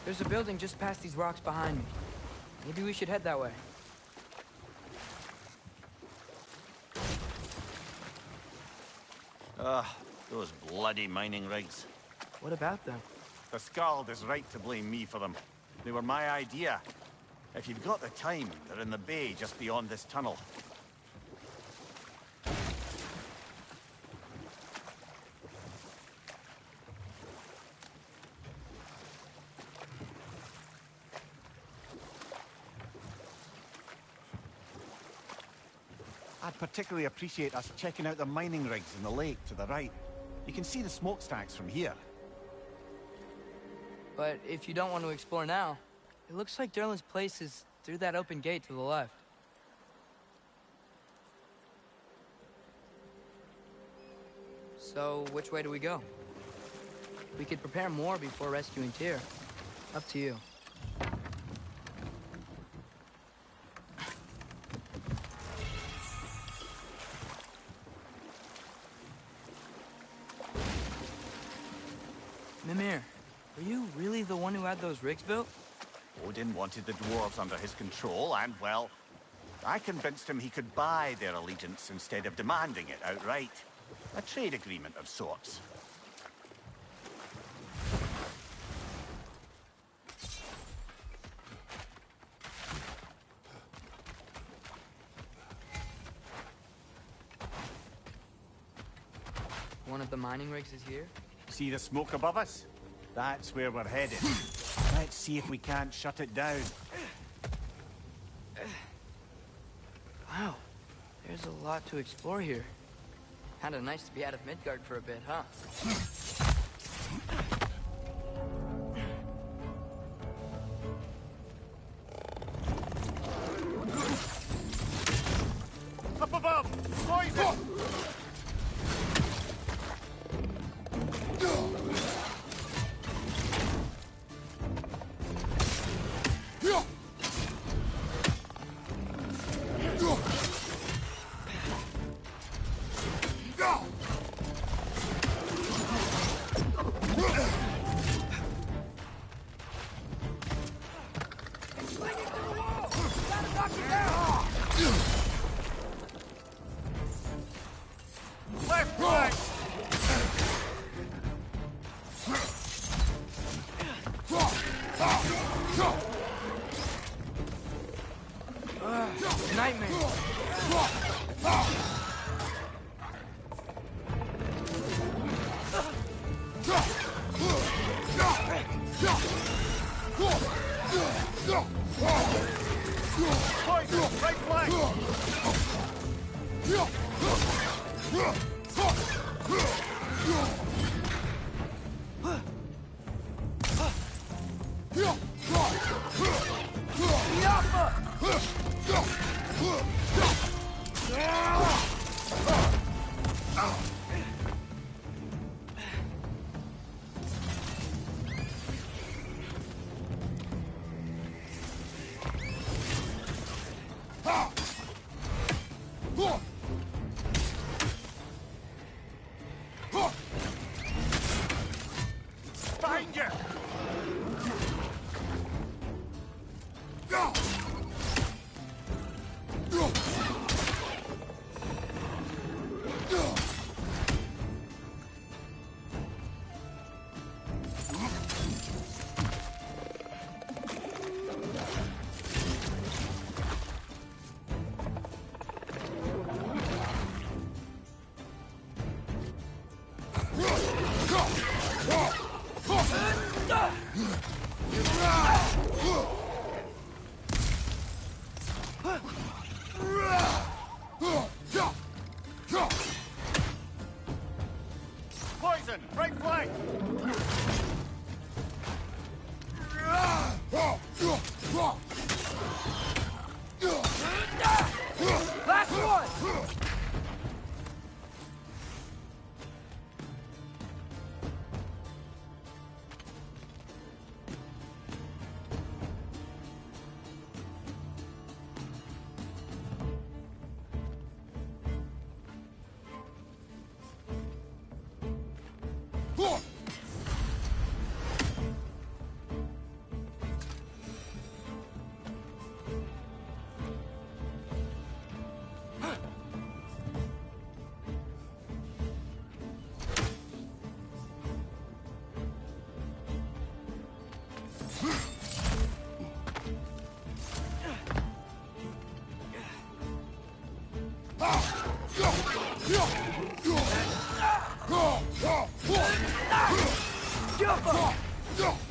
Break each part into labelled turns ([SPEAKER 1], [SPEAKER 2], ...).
[SPEAKER 1] There's a building just past these rocks behind me. Maybe we should head that way.
[SPEAKER 2] Those bloody mining rigs.
[SPEAKER 1] What about them?
[SPEAKER 2] The Skald is right to blame me for them. They were my idea. If you've got the time, they're in the bay just beyond this tunnel. I'd particularly appreciate us checking out the mining rigs in the lake to the right. You can see the smokestacks from here.
[SPEAKER 1] But if you don't want to explore now, it looks like Derlin's place is through that open gate to the left. So, which way do we go? We could prepare more before rescuing Tyr. Up to you. Mimir, were you really the one who had those rigs built?
[SPEAKER 2] Odin wanted the dwarves under his control, and, well, I convinced him he could buy their allegiance instead of demanding it outright. A trade agreement of sorts.
[SPEAKER 1] One of the mining rigs is here?
[SPEAKER 2] See the smoke above us? That's where we're headed. Let's see if we can't shut it down.
[SPEAKER 1] Wow, there's a lot to explore here. Kinda nice to be out of Midgard for a bit, huh?
[SPEAKER 2] Up above! Poison! Poison! Right flank!
[SPEAKER 1] Last one!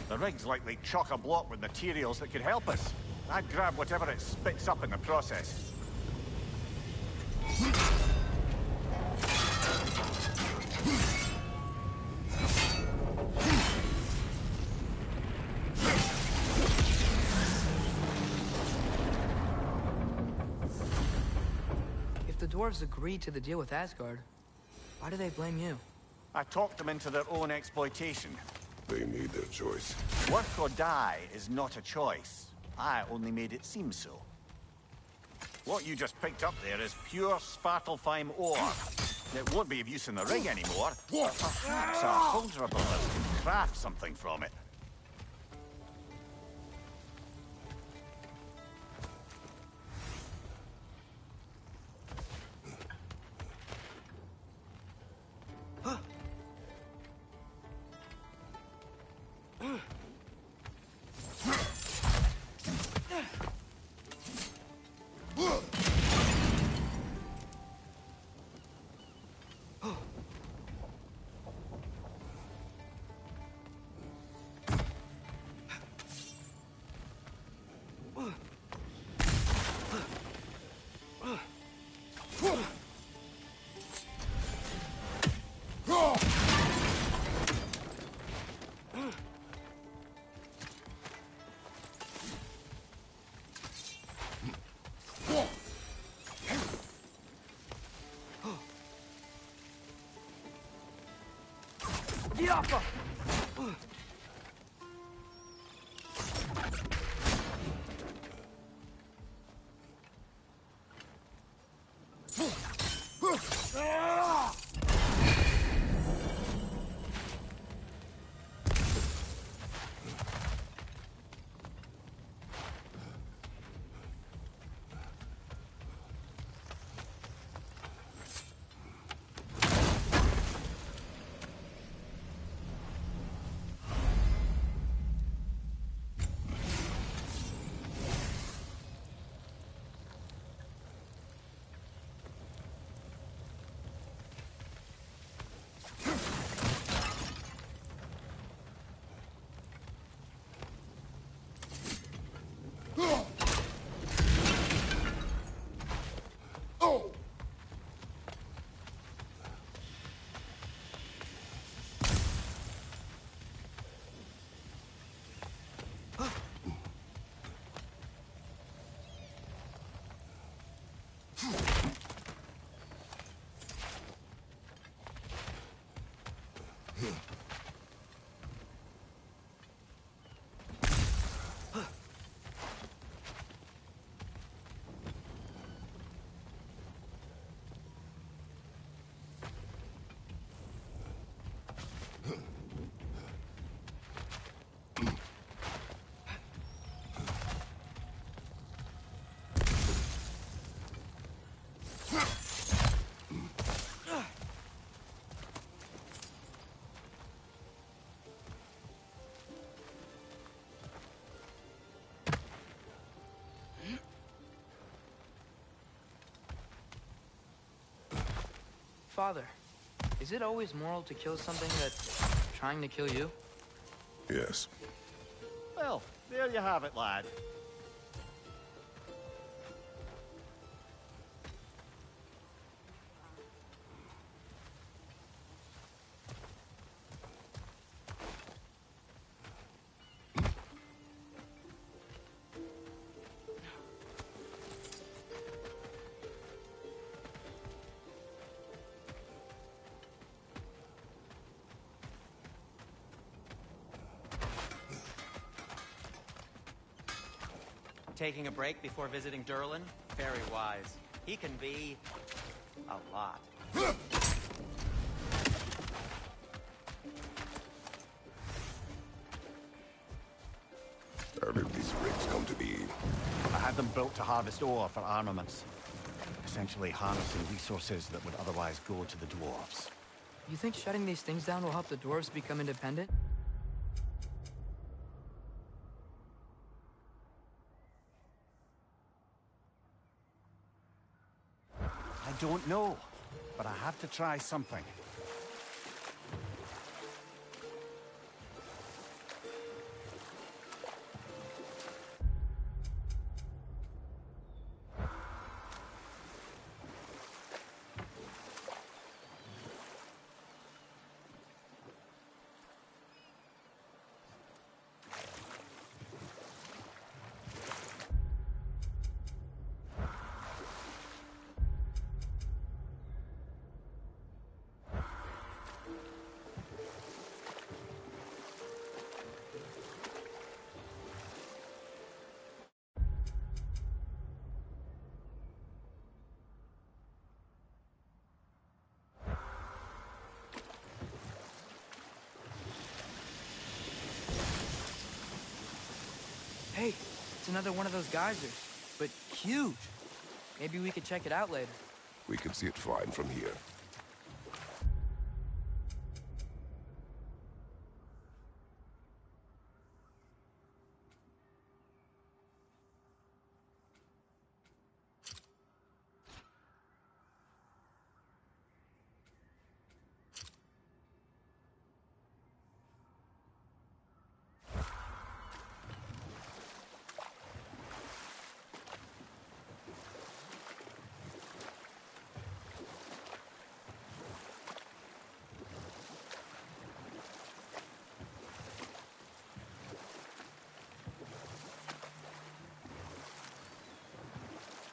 [SPEAKER 2] The rig's likely chock-a-block with materials that could help us. I'd grab whatever it spits up in the process.
[SPEAKER 1] If the dwarves agreed to the deal with Asgard, why do they blame you?
[SPEAKER 2] I talked them into their own exploitation.
[SPEAKER 3] They made their choice.
[SPEAKER 2] Work or die is not a choice. I only made it seem so. What you just picked up there is pure Svartalfheim ore. It won't be of use in the rig anymore, but perhaps a holder of us can craft something from it.
[SPEAKER 1] Yappa! Father, is it always moral to kill something that's trying to kill you?
[SPEAKER 3] Yes.
[SPEAKER 2] Well, there you have it, lad.
[SPEAKER 4] Taking a break before visiting Durlin? Very wise. He can be a lot.
[SPEAKER 3] How did these rigs come to be?
[SPEAKER 2] I had them built to harvest ore for armaments. Essentially harnessing resources that would otherwise go to the dwarves.
[SPEAKER 1] You think shutting these things down will help the dwarves become independent?
[SPEAKER 2] I don't know. but I have to try something.
[SPEAKER 1] Hey, it's another one of those geysers, but huge. Maybe we could check it out later.
[SPEAKER 3] We can see it fine from here.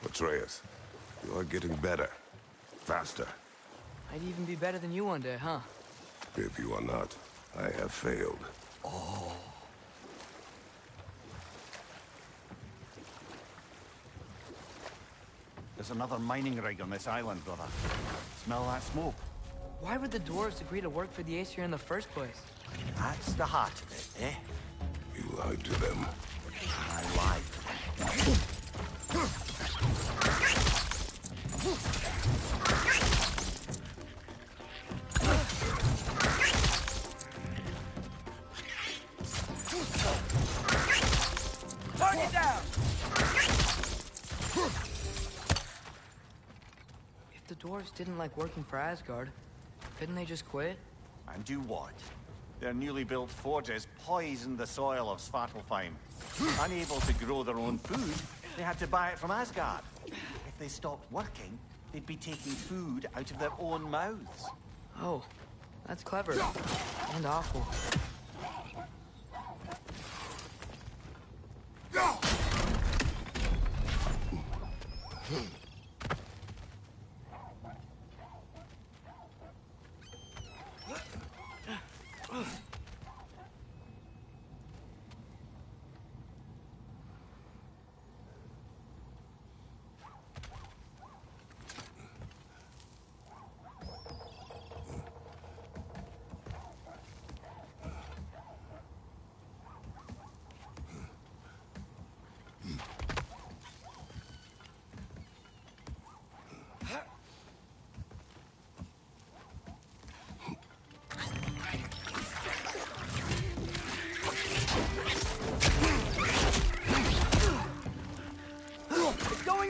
[SPEAKER 3] Atreus, you are getting better. Faster.
[SPEAKER 1] I'd even be better than you one day, huh?
[SPEAKER 3] If you are not, I have failed.
[SPEAKER 2] There's another mining rig on this island, brother. Smell that smoke?
[SPEAKER 1] Why would the dwarves agree to work for the Aesir in the first place?
[SPEAKER 2] That's the heart of it, eh?
[SPEAKER 3] You lied to them.
[SPEAKER 2] I lied.
[SPEAKER 1] Target down! If the dwarves didn't like working for Asgard, couldn't they just quit?
[SPEAKER 2] And do what? Their newly built forges poisoned the soil of Svartalfheim. Unable to grow their own food, they had to buy it from Asgard. If they stopped working, they'd be taking food out of their own mouths.
[SPEAKER 1] Oh, that's clever. And awful.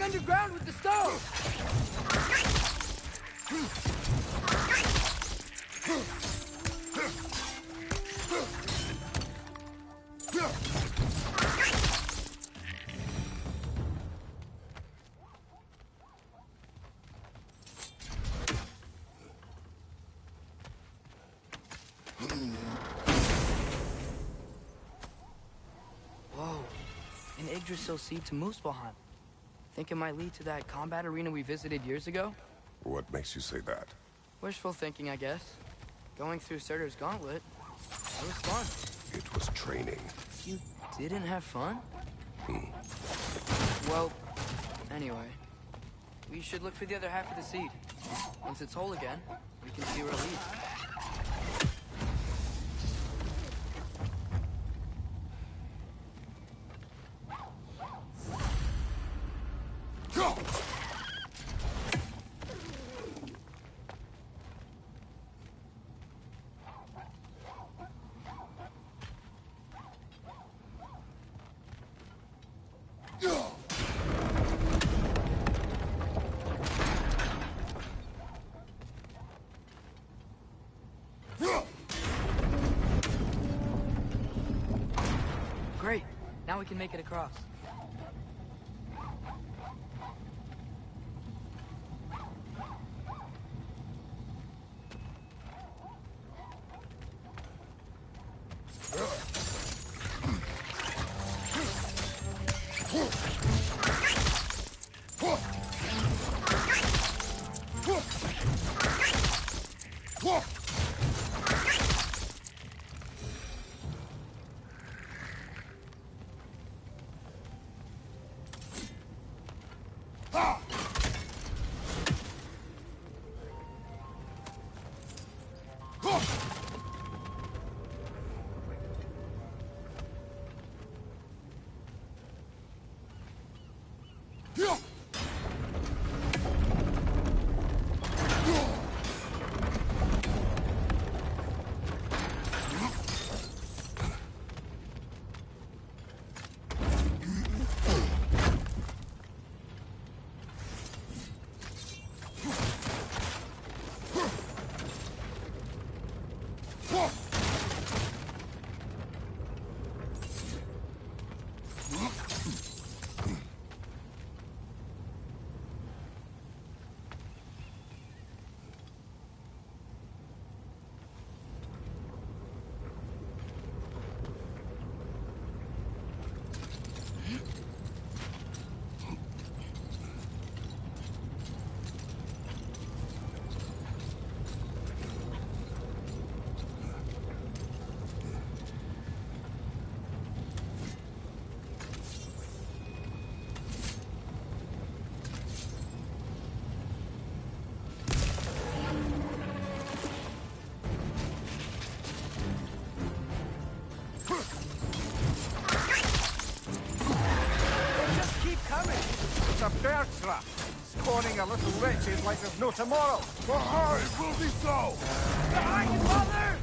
[SPEAKER 1] Underground with the stove! Whoa, an Yggdrasil seed to Muspelheim. Think it might lead to that combat arena we visited years ago?
[SPEAKER 3] What makes you say that?
[SPEAKER 1] Wishful thinking, I guess. Going through Surtur's gauntlet, it was fun.
[SPEAKER 3] It was training.
[SPEAKER 1] You didn't have fun? Well, anyway. We should look for the other half of the seed. Once it's whole again, we can see where it leads. Great. Now we can make it across.
[SPEAKER 2] A bear trap. Scorning a little wretched like there's no tomorrow.
[SPEAKER 3] For her, it will be so!
[SPEAKER 2] Behind you, mother!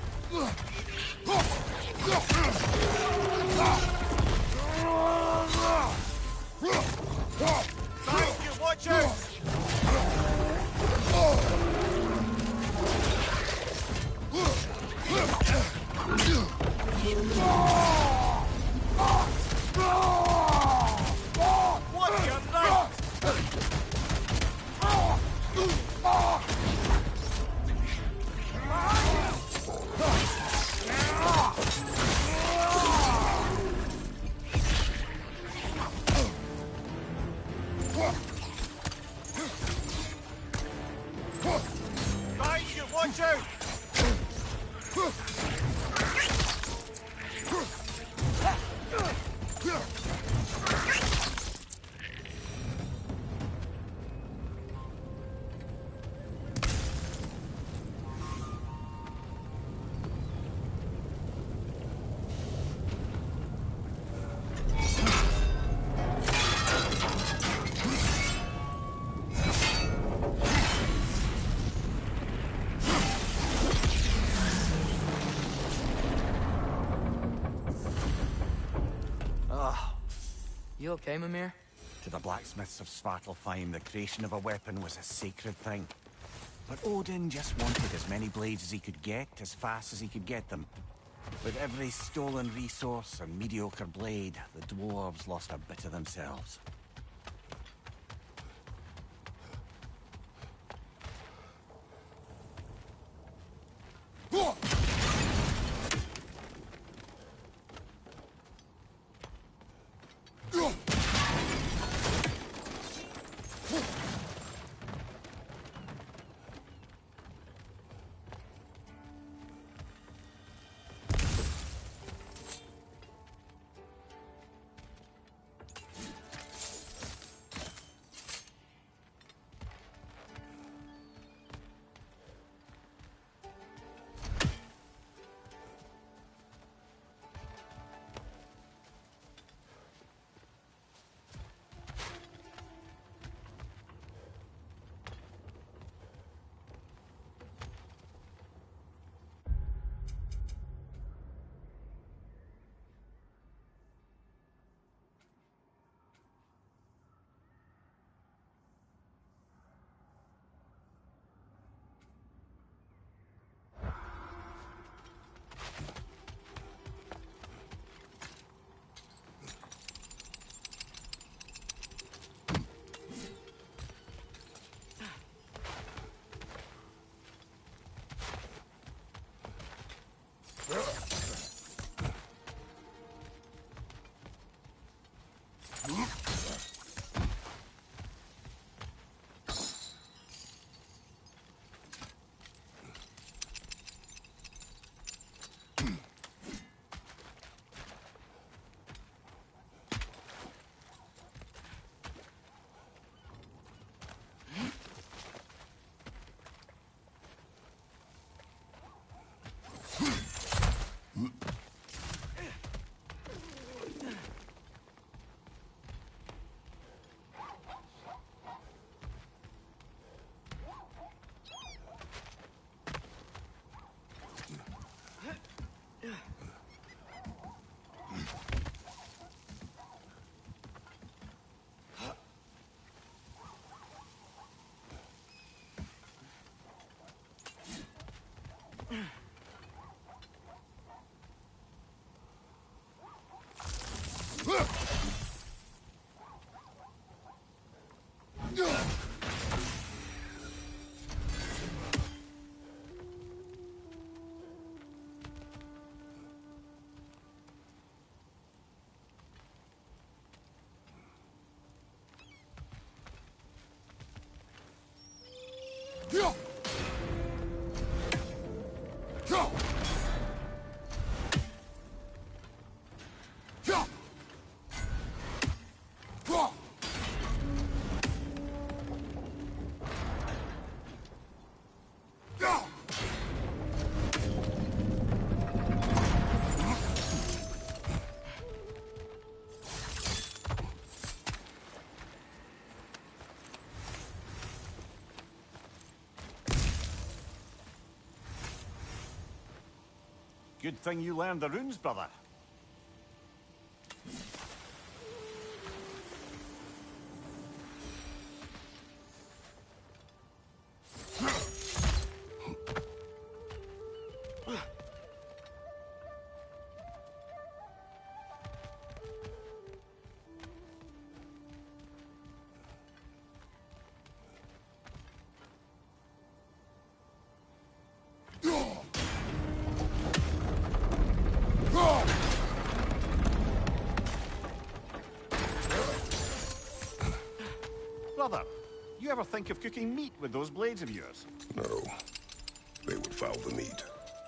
[SPEAKER 2] Thank you, watch out! What's your name? Behind you, watch out!
[SPEAKER 1] You okay, Mimir?
[SPEAKER 2] To the blacksmiths of Svartalfheim, the creation of a weapon was a sacred thing. But Odin just wanted as many blades as he could get, as fast as he could get them. With every stolen resource and mediocre blade, the dwarves lost a bit of themselves. Good thing you learned the runes, brother. Brother, you ever think of cooking meat with those blades of yours?
[SPEAKER 3] No. They would foul the meat.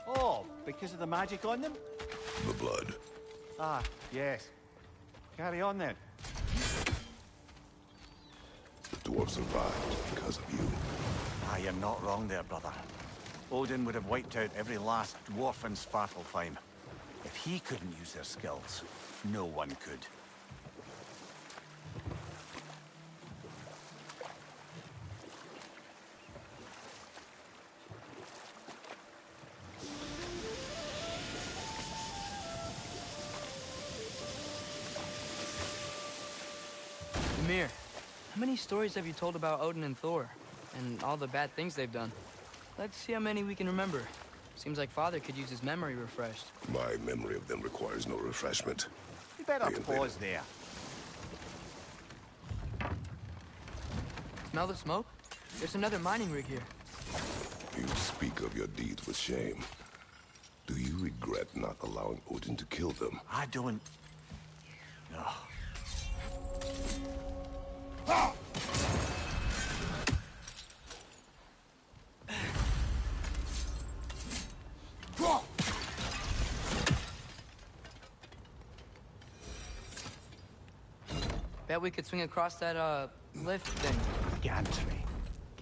[SPEAKER 2] Oh, because of the magic on them?
[SPEAKER 3] The blood.
[SPEAKER 2] Ah, yes. Carry on then.
[SPEAKER 3] The dwarves survived because of you.
[SPEAKER 2] Ah, you're not wrong there, brother. Odin would have wiped out every last dwarf in Svartalfheim. If he couldn't use their skills, no one could.
[SPEAKER 1] Ymir, how many stories have you told about Odin and Thor? And all the bad things they've done? Let's see how many we can remember. Seems like Father could use his memory refreshed.
[SPEAKER 3] My memory of them requires no refreshment.
[SPEAKER 2] You better
[SPEAKER 3] They
[SPEAKER 2] pause there.
[SPEAKER 1] Smell the smoke? There's another mining rig here.
[SPEAKER 3] You speak of your deeds with shame. Do you regret not allowing Odin to kill them?
[SPEAKER 2] I don't... No.
[SPEAKER 1] Bet we could swing across that, lift thing.
[SPEAKER 2] Gantry.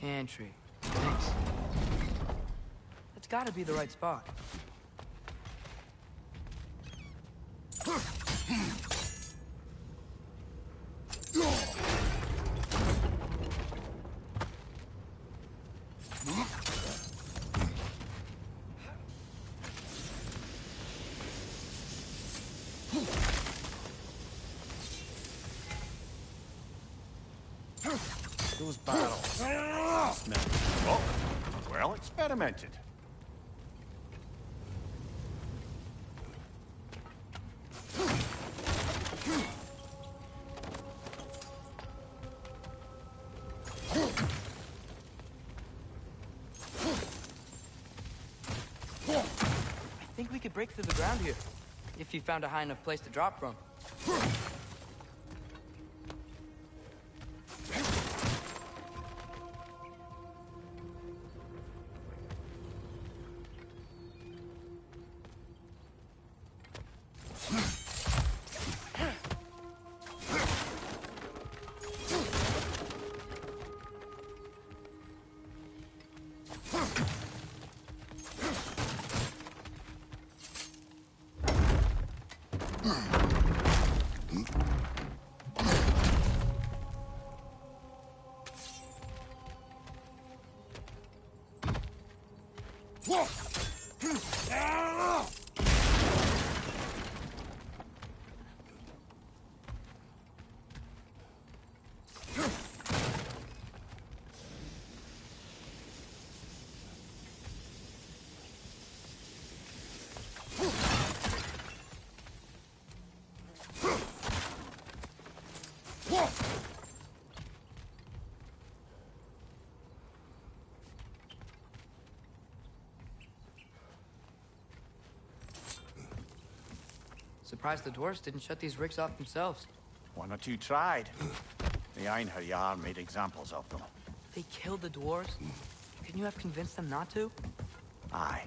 [SPEAKER 1] Gantry. Thanks. That's gotta be the right spot.
[SPEAKER 2] Those barrels. Smell. Oh, well experimented.
[SPEAKER 1] I think we could break through the ground here, if you found a high enough place to drop from. Surprised the dwarves didn't shut these rigs off themselves.
[SPEAKER 2] One or two tried. The Einherjar made examples of them.
[SPEAKER 1] They killed the dwarves? Couldn't you have convinced them not to?
[SPEAKER 2] Aye.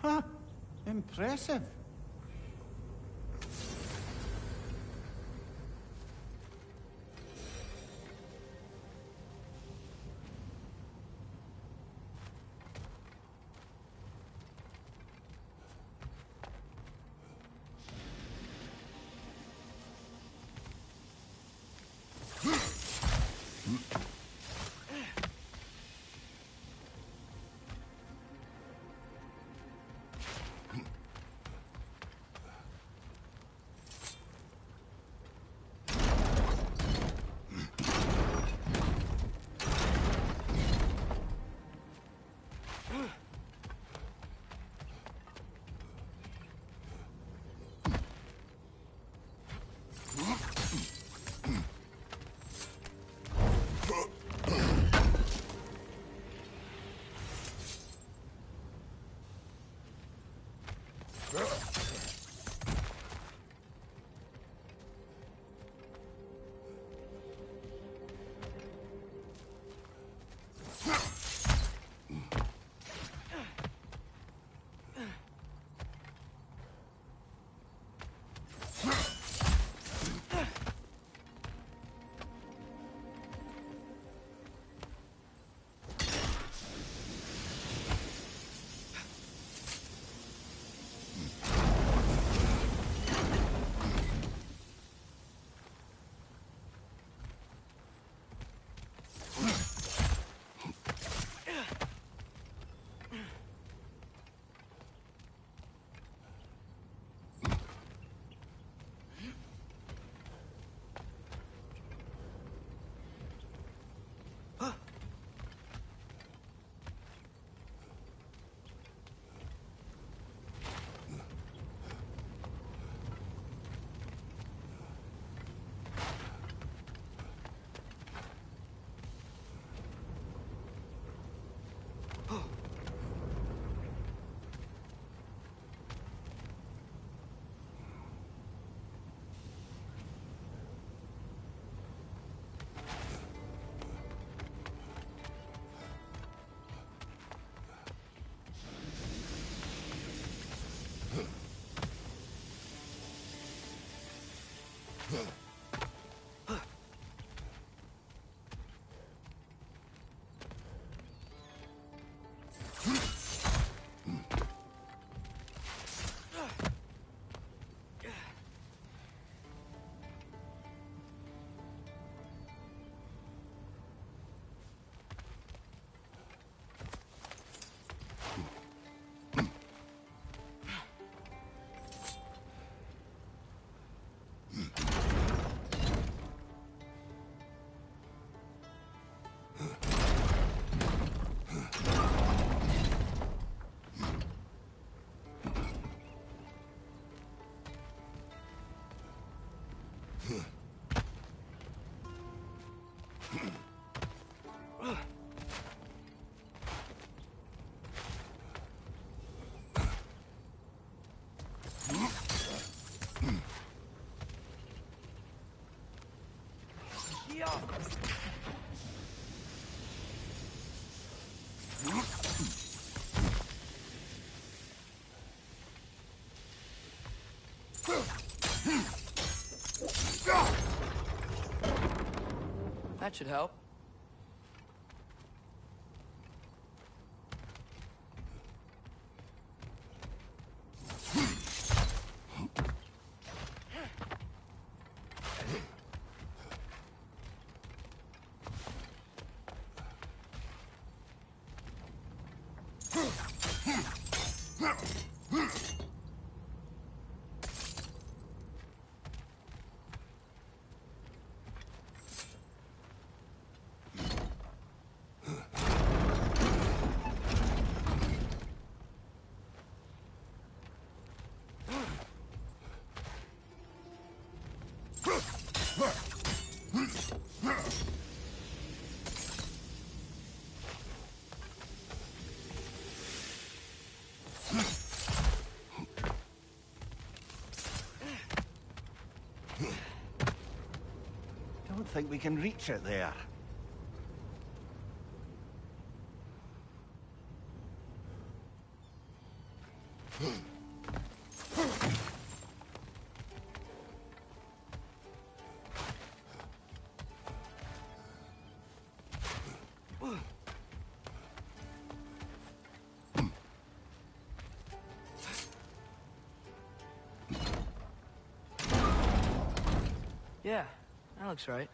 [SPEAKER 2] Huh. Impressive.
[SPEAKER 1] That should help.
[SPEAKER 2] Don't think we can reach it there.
[SPEAKER 1] Yeah, that looks right.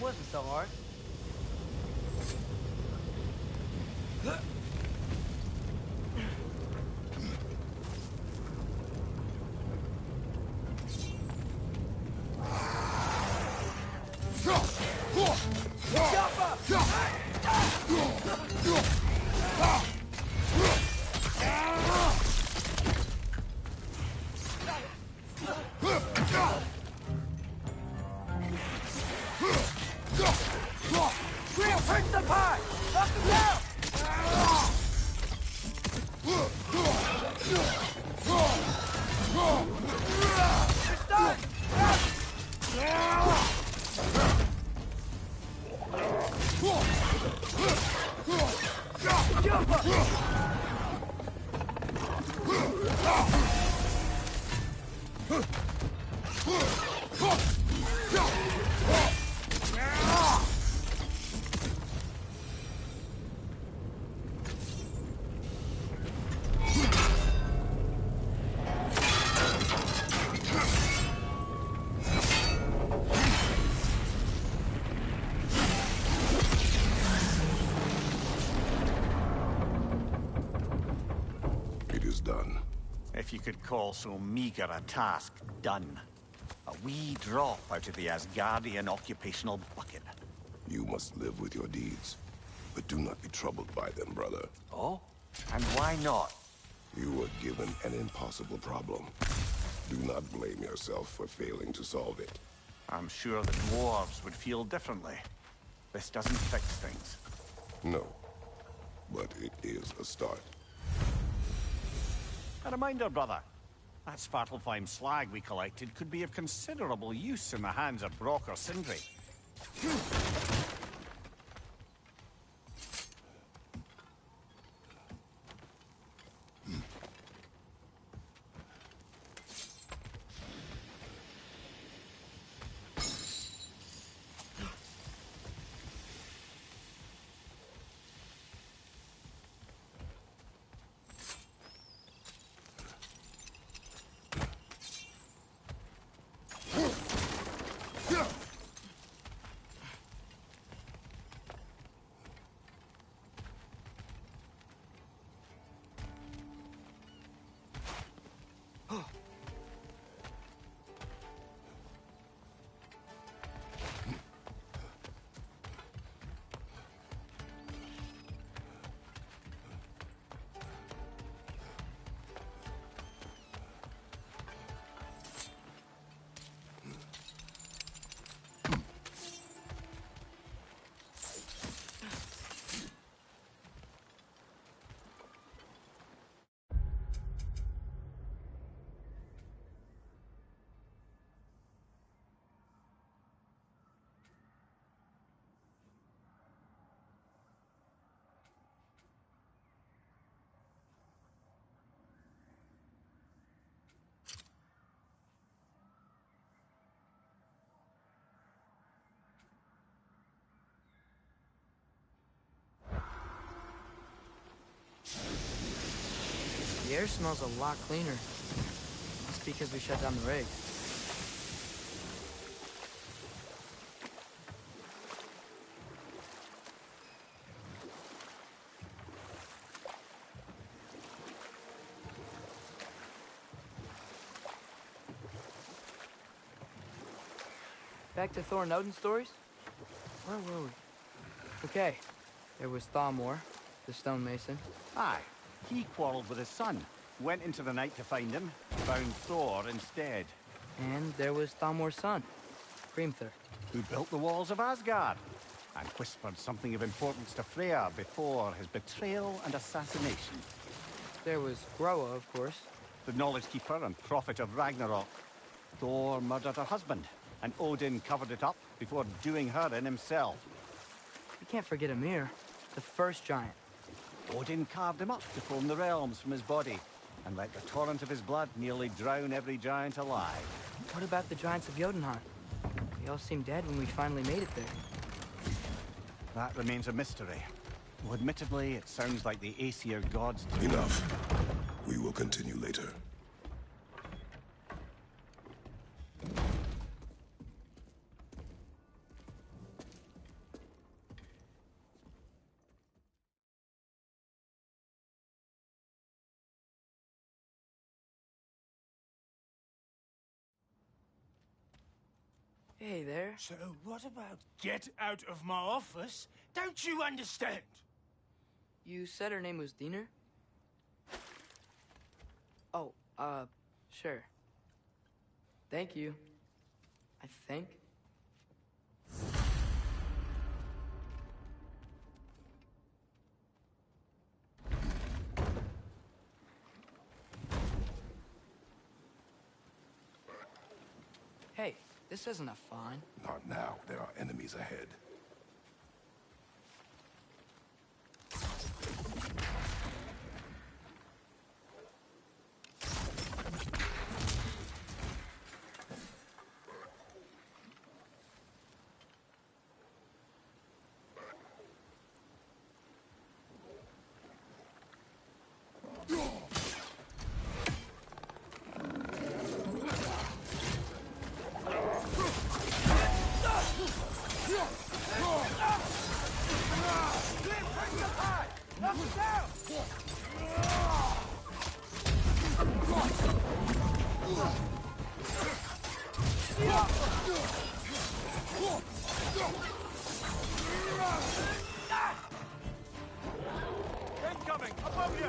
[SPEAKER 1] Wasn't so hard.
[SPEAKER 2] If you could call so meager a task done. A wee drop out of the Asgardian occupational bucket.
[SPEAKER 3] You must live with your deeds, but do not be troubled by them, brother.
[SPEAKER 2] Oh? And why not?
[SPEAKER 3] You were given an impossible problem. Do not blame yourself for failing to solve it.
[SPEAKER 2] I'm sure the dwarves would feel differently. This doesn't fix things.
[SPEAKER 3] No, but it is a start.
[SPEAKER 2] A reminder, brother. That Svartalfheim slag we collected could be of considerable use in the hands of Brock or Sindri.
[SPEAKER 1] The air smells a lot cleaner. That's because we shut down the rig. Back to Thor and Odin stories? Where were we? Okay, there was Thalmor, the stonemason.
[SPEAKER 2] Aye. He quarreled with his son, went into the night to find him, found Thor instead.
[SPEAKER 1] And there was Thalmor's son, Hrimthur.
[SPEAKER 2] Who built the walls of Asgard, and whispered something of importance to Freya before his betrayal and assassination.
[SPEAKER 1] There was Groa, of course.
[SPEAKER 2] The knowledge keeper and prophet of Ragnarok. Thor murdered her husband, and Odin covered it up before doing her in himself.
[SPEAKER 1] You can't forget Ymir, the first giant.
[SPEAKER 2] Odin carved him up to form the realms from his body, and let the torrent of his blood nearly drown every giant alive.
[SPEAKER 1] What about the giants of Jotunheim? They all seemed dead when we finally made it there.
[SPEAKER 2] That remains a mystery. Though admittedly, it sounds like the Aesir gods...
[SPEAKER 3] Enough. We will continue later.
[SPEAKER 1] Hey there.
[SPEAKER 5] So what about get out of my office? Don't you understand?
[SPEAKER 1] You said her name was Diener? Oh, sure. Thank you. I think. Hey, this isn't a fine.
[SPEAKER 3] Not now. There are enemies ahead.
[SPEAKER 2] Incoming! Above you!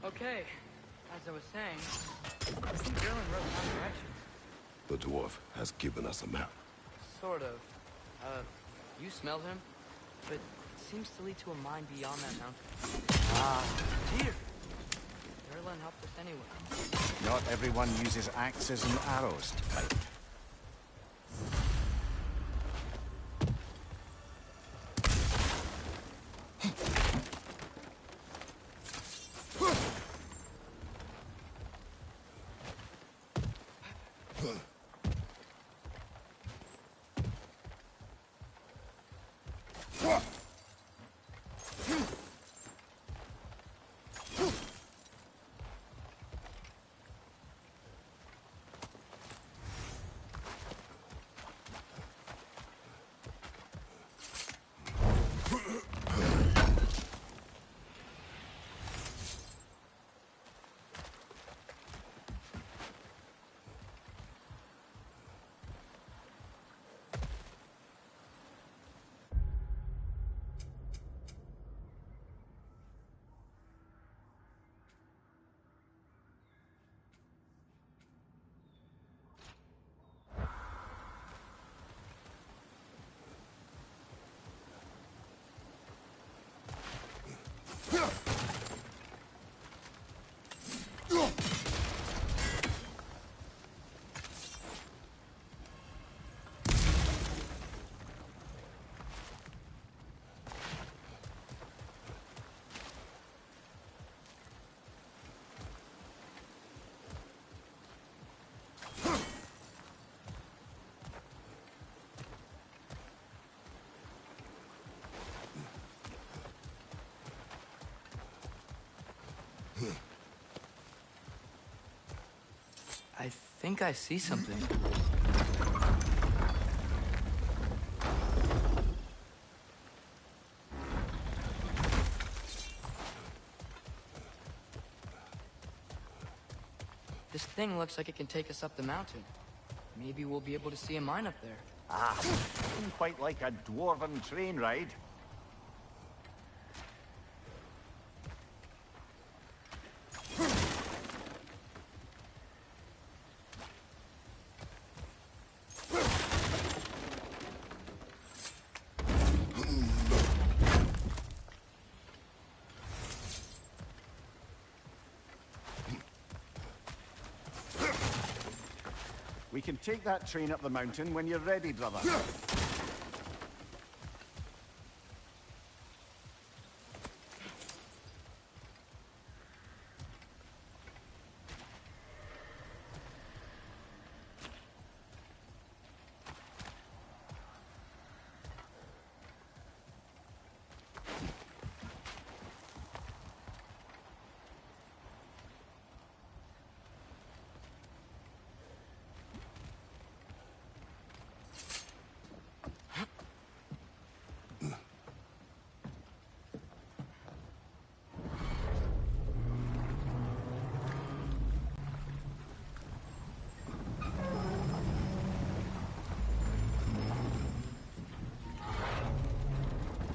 [SPEAKER 1] Okay, as I was saying, Dylan wrote down directions.
[SPEAKER 3] The dwarf has given us a map.
[SPEAKER 1] Sort of. You smelled him, but it seems to lead to a mine beyond that mountain. Ah, dear. Dylan helped us anyway.
[SPEAKER 2] Not everyone uses axes and arrows to fight.
[SPEAKER 1] I think I see something. This thing looks like it can take us up the mountain. Maybe we'll be able to see a mine up there.
[SPEAKER 2] Ah, something quite like a dwarven train ride. We can take that train up the mountain when you're ready, brother.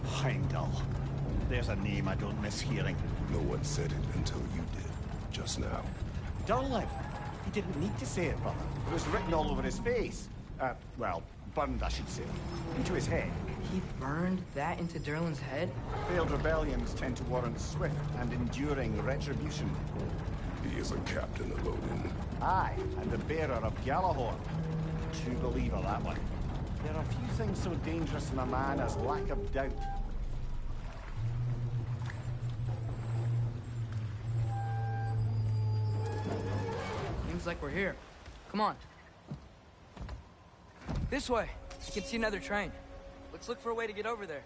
[SPEAKER 2] Heimdall. There's a name I don't miss hearing.
[SPEAKER 3] No one said it until you did, just now.
[SPEAKER 2] Durlin. He didn't need to say it, brother. It was written all over his face. Well, burned, I should say. Into his head.
[SPEAKER 1] He burned that into Derlin's head?
[SPEAKER 2] Failed rebellions tend to warrant swift and enduring retribution.
[SPEAKER 3] He is a captain of Odin.
[SPEAKER 2] Aye, and the bearer of Gjallarhorn. True believer, that one. There are few things so dangerous in a man as lack of doubt.
[SPEAKER 1] Seems like we're here. Come on. This way. You can see another train. Let's look for a way to get over there.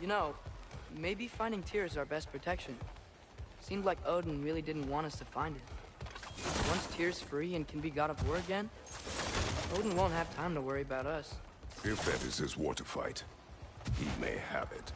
[SPEAKER 1] You know, maybe finding Tyr is our best protection. Seemed like Odin really didn't want us to find it. Once Tyr's free and can be God of War again, Odin won't have time to worry about us.
[SPEAKER 3] If that is his war to fight, he may have it.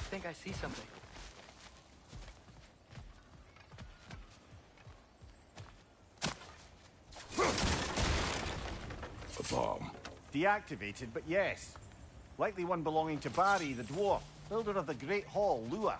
[SPEAKER 1] I think I see something.
[SPEAKER 3] A bomb.
[SPEAKER 2] Deactivated, but yes. Likely one belonging to Barry, the dwarf, builder of the Great Hall, Lua.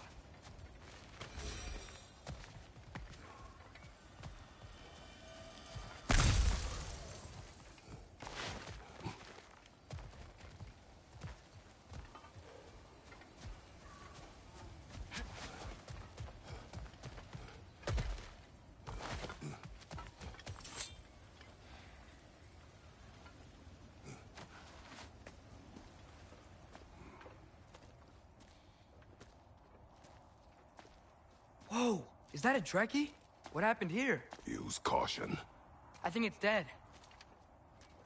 [SPEAKER 1] Whoa! Is that a Trekkie? What happened here?
[SPEAKER 3] Use caution.
[SPEAKER 1] I think it's dead.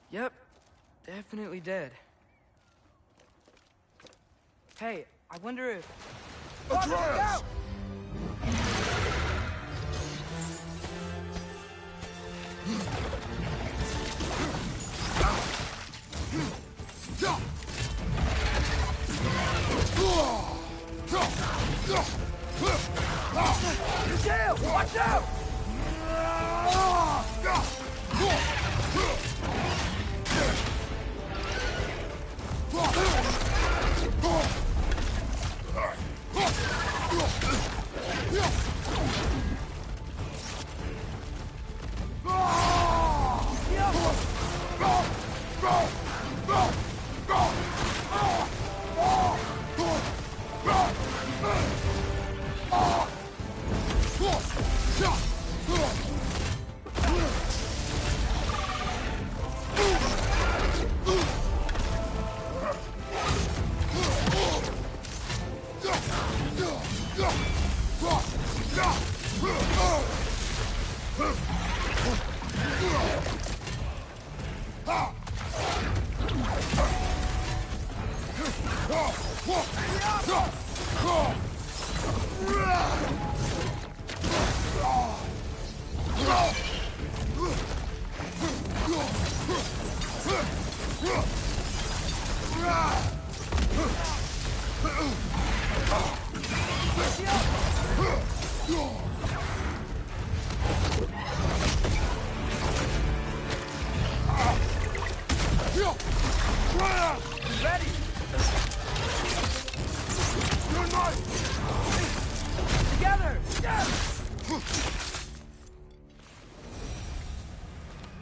[SPEAKER 1] Yep, definitely dead. Hey, I wonder if...
[SPEAKER 3] Atreus!
[SPEAKER 1] Watch out!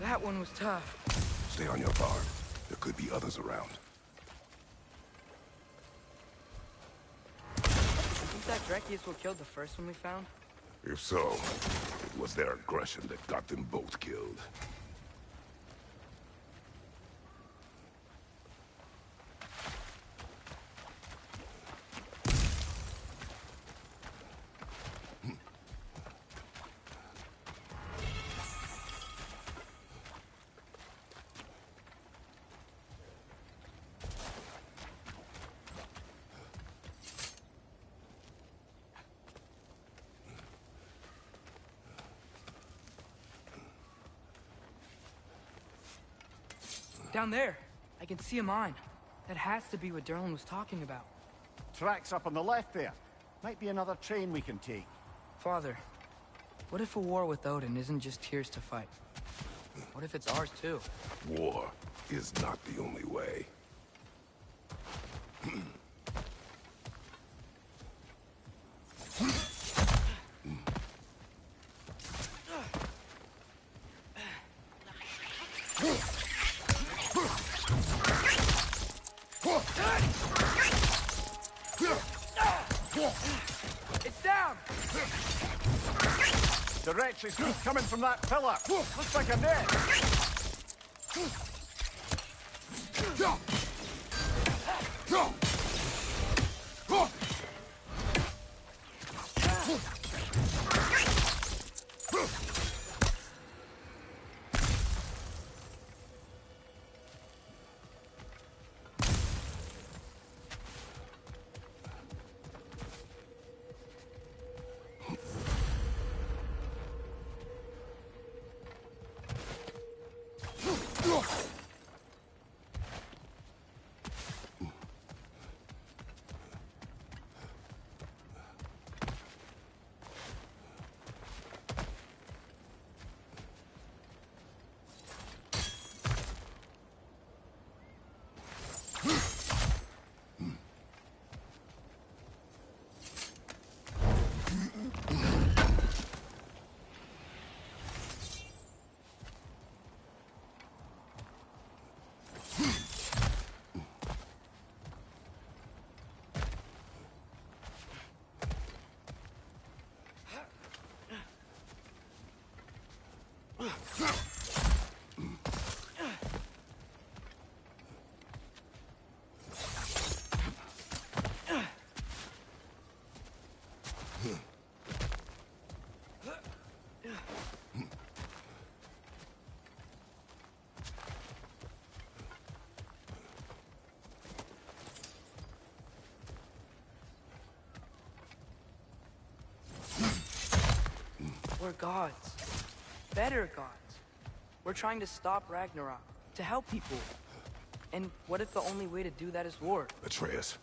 [SPEAKER 1] That one was tough.
[SPEAKER 3] Stay on your guard. There could be others around.
[SPEAKER 1] You think that Trekkie is what killed the first one we found?
[SPEAKER 3] If so, it was their aggression that got them both killed.
[SPEAKER 1] Down there. I can see a mine. That has to be what Derlin was talking about.
[SPEAKER 2] Tracks up on the left there. Might be another train we can take.
[SPEAKER 1] Father, what if a war with Odin isn't just Tyr's to fight? What if it's ours too?
[SPEAKER 3] War is not the only way.
[SPEAKER 1] It's down!
[SPEAKER 2] Directly coming from that pillar. Looks like a net.
[SPEAKER 1] We're gods. Better gods. We're trying to stop Ragnarok, to help people. And what if the only way to do that is war?
[SPEAKER 3] Atreus,